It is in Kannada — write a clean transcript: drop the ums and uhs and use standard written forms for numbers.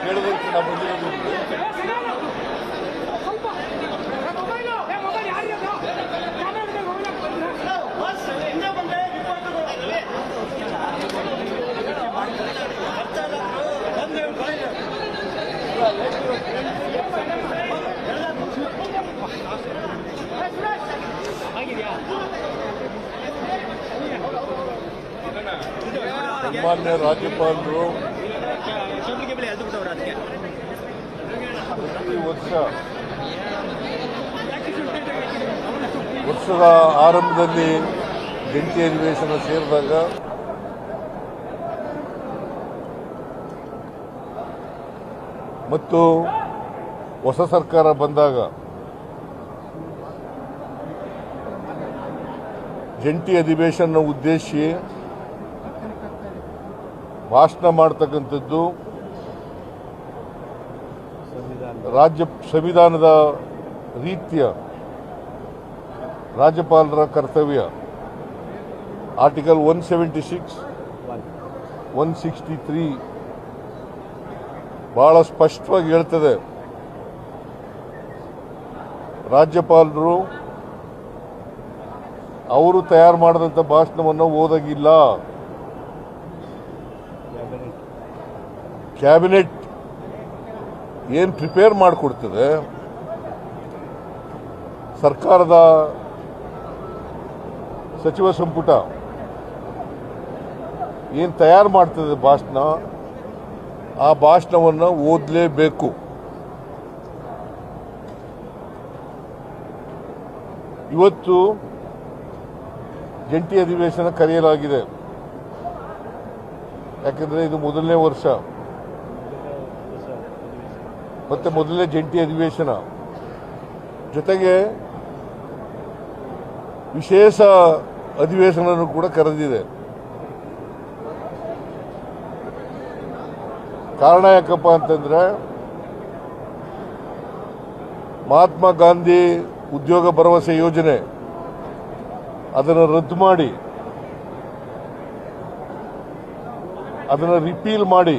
ಕೇಳೋದಕ್ಕೆ ನಾವು ಬಂದಿರೋದು ಸನ್ಮಾನ್ಯ ರಾಜ್ಯಪಾಲರು ಪ್ರತಿ ವರ್ಷದ ಆರಂಭದಲ್ಲಿ ಜಂಟಿ ಅಧಿವೇಶನ ಸೇರಿದಾಗ ಮತ್ತು ಹೊಸ ಸರ್ಕಾರ ಬಂದಾಗ ಜಂಟಿ ಅಧಿವೇಶನ ಉದ್ದೇಶಿಸಿ ಭಾಷಣ ಮಾಡತಕ್ಕಂಥದ್ದು ರಾಜ್ಯ ಸಂವಿಧಾನದ ರೀತಿಯ ರಾಜ್ಯಪಾಲರ ಕರ್ತವ್ಯ. ಆರ್ಟಿಕಲ್ 176, 163 ಬಹಳ ಸ್ಪಷ್ಟವಾಗಿ ಹೇಳ್ತದೆ, ರಾಜ್ಯಪಾಲರು ಅವರು ತಯಾರು ಮಾಡಿದಂಥ ಭಾಷಣವನ್ನು ಓದಾಗಿಲ್ಲ. ಕ್ಯಾಬಿನೆಟ್ ಏನು ಪ್ರಿಪೇರ್ ಮಾಡಿಕೊಡ್ತದೆ, ಸರ್ಕಾರದ ಸಚಿವ ಸಂಪುಟ ಏನು ತಯಾರು ಮಾಡ್ತದೆ ಭಾಷಣ, ಆ ಭಾಷಣವನ್ನು ಓದಲೇಬೇಕು. ಇವತ್ತು ಜಂಟಿ ಅಧಿವೇಶನ ಕರೆಯಲಾಗಿದೆ. ಯಾಕೆಂದರೆ ಇದು ಮೊದಲನೇ ವರ್ಷ ಮತ್ತೆ ಮೊದಲನೇ ಜಂಟಿ ಅಧಿವೇಶನ, ಜೊತೆಗೆ ವಿಶೇಷ ಅಧಿವೇಶನ ಕೂಡ ಕರೆದಿದೆ. ಕಾರಣ ಯಾಕಪ್ಪ ಅಂತಂದ್ರೆ, ಮಹಾತ್ಮ ಗಾಂಧಿ ಉದ್ಯೋಗ ಭರವಸೆ ಯೋಜನೆ ಅದನ್ನು ರದ್ದು ಮಾಡಿ, ಅದನ್ನು ರಿಪೀಲ್ ಮಾಡಿ